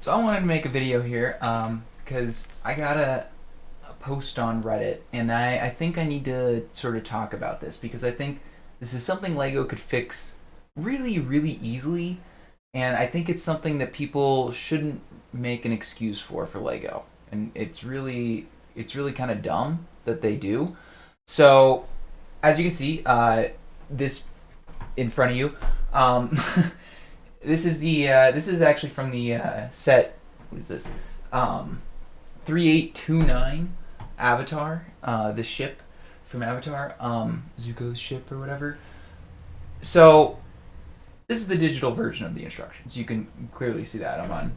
So I wanted to make a video here because I got a post on Reddit, and I think I need to sort of talk about this because I think this is something Lego could fix really, really easily, and I think it's something that people shouldn't make an excuse for Lego, and it's really kind of dumb that they do. So as you can see, this in front of you. This is actually from the set. What is this? 3829 Avatar. The ship from Avatar. Zuko's ship or whatever. So this is the digital version of the instructions. You can clearly see that. I'm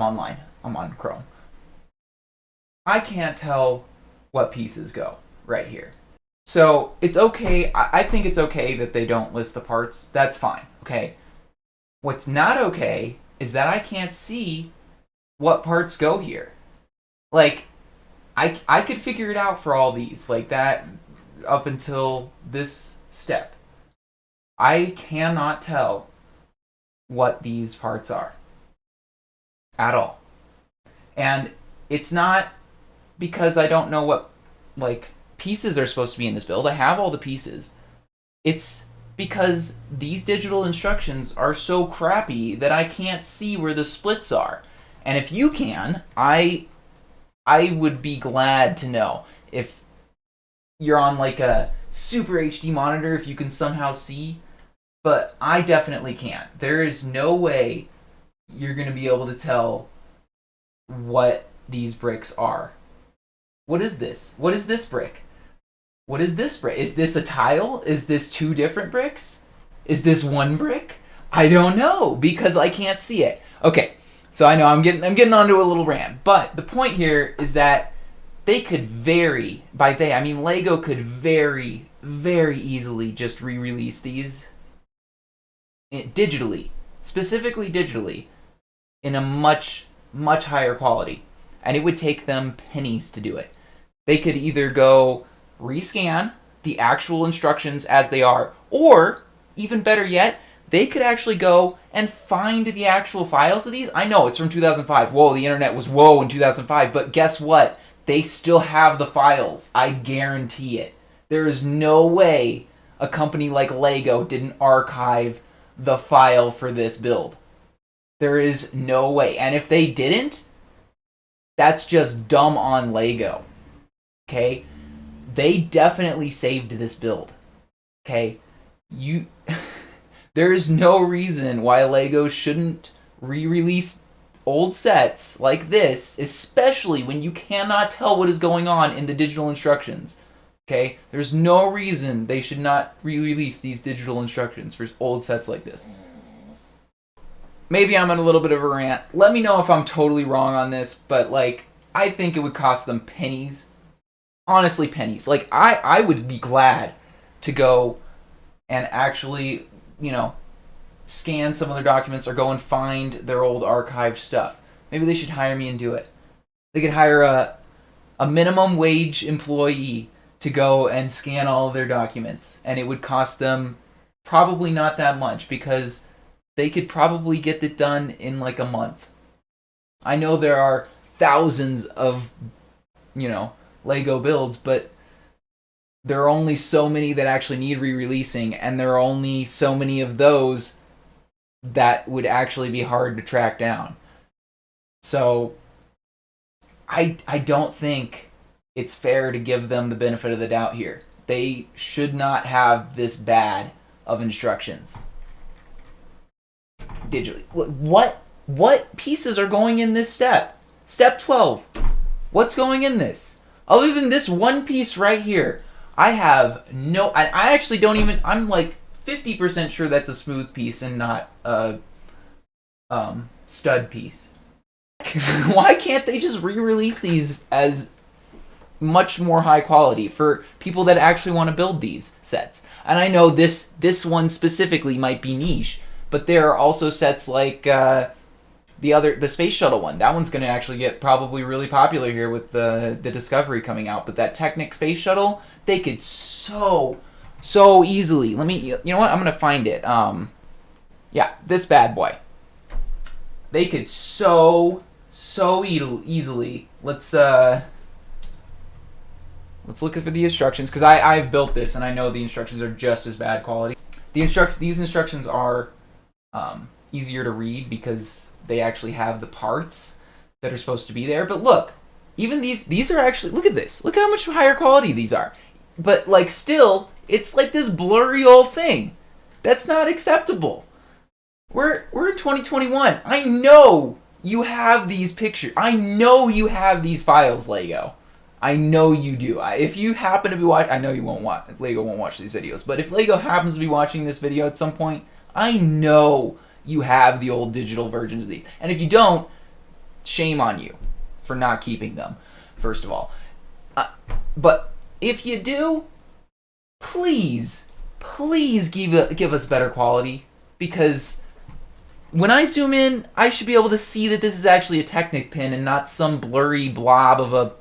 online. I'm on Chrome. I can't tell what pieces go right here. So it's okay. I think it's okay that they don't list the parts. That's fine. Okay. What's not okay is that I can't see what parts go here. Like, I could figure it out for all these, like that up until this step. I cannot tell what these parts are at all. And it's not because I don't know what, like, pieces are supposed to be in this build. I have all the pieces. It's because these digital instructions are so crappy that I can't see where the splits are. And if you can, I would be glad to know if you're on like a super HD monitor, if you can somehow see. But I definitely can't. There is no way you're going to be able to tell what these bricks are. What is this? What is this brick? What is this brick? Is this a tile? Is this two different bricks? Is this one brick? I don't know because I can't see it. Okay, so I know I'm getting onto a little rant, but the point here is that they could I mean Lego could very, very easily just re-release these digitally, specifically digitally, in a much, much higher quality, and it would take them pennies to do it. They could either go rescan the actual instructions as they are, or even better yet, they could actually go and find the actual files of these. I know it's from 2005. Whoa, the internet was whoa in 2005, but guess what? They still have the files. I guarantee it. There is no way a company like Lego didn't archive the file for this build. There is no way. And if they didn't, that's just dumb on Lego. Okay? They definitely saved this build. Okay? There is no reason why Lego shouldn't re-release old sets like this, especially when you cannot tell what is going on in the digital instructions. Okay? There's no reason they should not re-release these digital instructions for old sets like this. Maybe I'm on a little bit of a rant. Let me know if I'm totally wrong on this, but like, I think it would cost them pennies. Honestly, pennies. Like, I would be glad to go and actually, scan some of their documents or go and find their old archived stuff. Maybe they should hire me and do it. They could hire a minimum wage employee to go and scan all of their documents, and it would cost them probably not that much because they could probably get it done in like a month. I know there are thousands of, Lego builds, but there are only so many that actually need re-releasing, and there are only so many of those that would actually be hard to track down. So I don't think it's fair to give them the benefit of the doubt here. They should not have this bad of instructions digitally. What pieces are going in this step? Step 12. What's going in this? Other than this one piece right here, I actually don't even, I'm like 50% sure that's a smooth piece and not a stud piece. Why can't they just re-release these as much more high quality for people that actually want to build these sets? And I know this one specifically might be niche, but there are also sets like the space shuttle one. That one's going to actually get probably really popular here with the Discovery coming out. But that Technic space shuttle, they could so easily. You know what? I'm going to find it. Yeah, this bad boy. they could so easily. Let's look for the instructions, because I've built this and I know the instructions are just as bad quality. These instructions are easier to read because they actually have the parts that are supposed to be there. But look, even these are actually, look at this. Look how much higher quality these are. But like still, it's like this blurry old thing. That's not acceptable. We're in 2021. I know you have these pictures. I know you have these files, Lego. I know you do. If you happen to be watching, I know you won't watch. Lego won't watch these videos. But if Lego happens to be watching this video at some point, I know you have the old digital versions of these. And if you don't, shame on you for not keeping them, first of all. But if you do, please give us better quality, because when I zoom in, I should be able to see that this is actually a Technic pin and not some blurry blob of a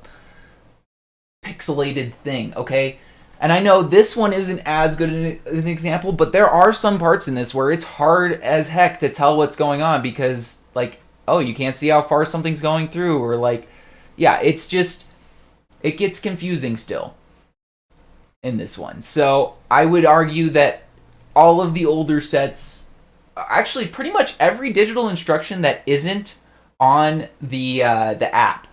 pixelated thing, okay? And I know this one isn't as good an example, but there are some parts in this where it's hard as heck to tell what's going on because, like, oh, you can't see how far something's going through, or like, yeah, it's just, it gets confusing still in this one. So I would argue that all of the older sets, actually pretty much every digital instruction that isn't on the app,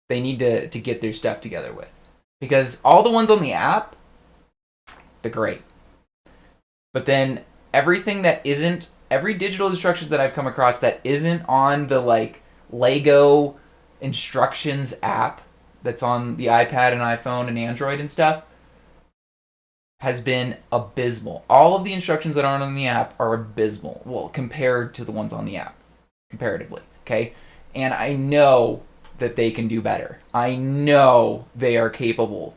they need to get their stuff together with. Because all the ones on the app, they're great. But then everything that isn't, every digital instruction that I've come across that isn't on the like Lego instructions app that's on the iPad and iPhone and Android and stuff, has been abysmal. All of the instructions that aren't on the app are abysmal. Well, compared to the ones on the app, comparatively, okay? And I know that they can do better. I know they are capable.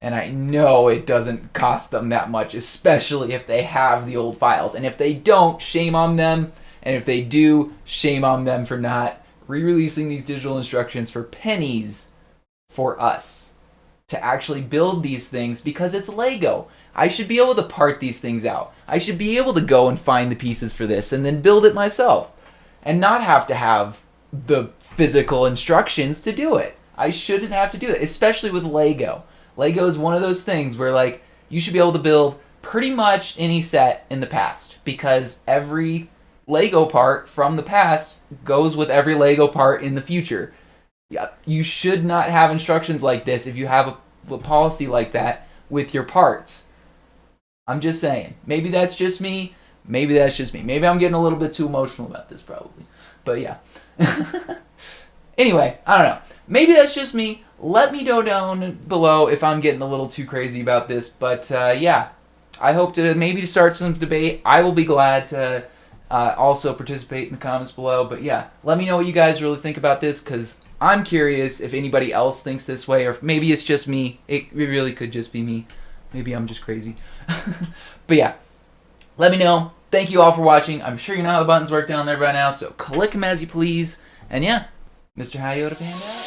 And I know it doesn't cost them that much, especially if they have the old files. And if they don't, shame on them. And if they do, shame on them for not re-releasing these digital instructions for pennies for us to actually build these things, because it's Lego. I should be able to part these things out. I should be able to go and find the pieces for this and then build it myself and not have to have the physical instructions to do it. I shouldn't have to do that, especially with Lego. Lego is one of those things where, like, you should be able to build pretty much any set in the past, because every Lego part from the past goes with every Lego part in the future. Yeah, you should not have instructions like this if you have a policy like that with your parts. I'm just saying. Maybe that's just me. Maybe that's just me. Maybe I'm getting a little bit too emotional about this, probably. But yeah. Anyway, I don't know. Maybe that's just me. Let me know down below if I'm getting a little too crazy about this. But yeah, I hope to start some debate. I will be glad to also participate in the comments below. But yeah, let me know what you guys really think about this, because I'm curious if anybody else thinks this way, or if maybe it's just me. It really could just be me. Maybe I'm just crazy. But yeah, let me know. Thank you all for watching. I'm sure you know how the buttons work down there by now, so click them as you please. And yeah, Mr. HiYodaPanda.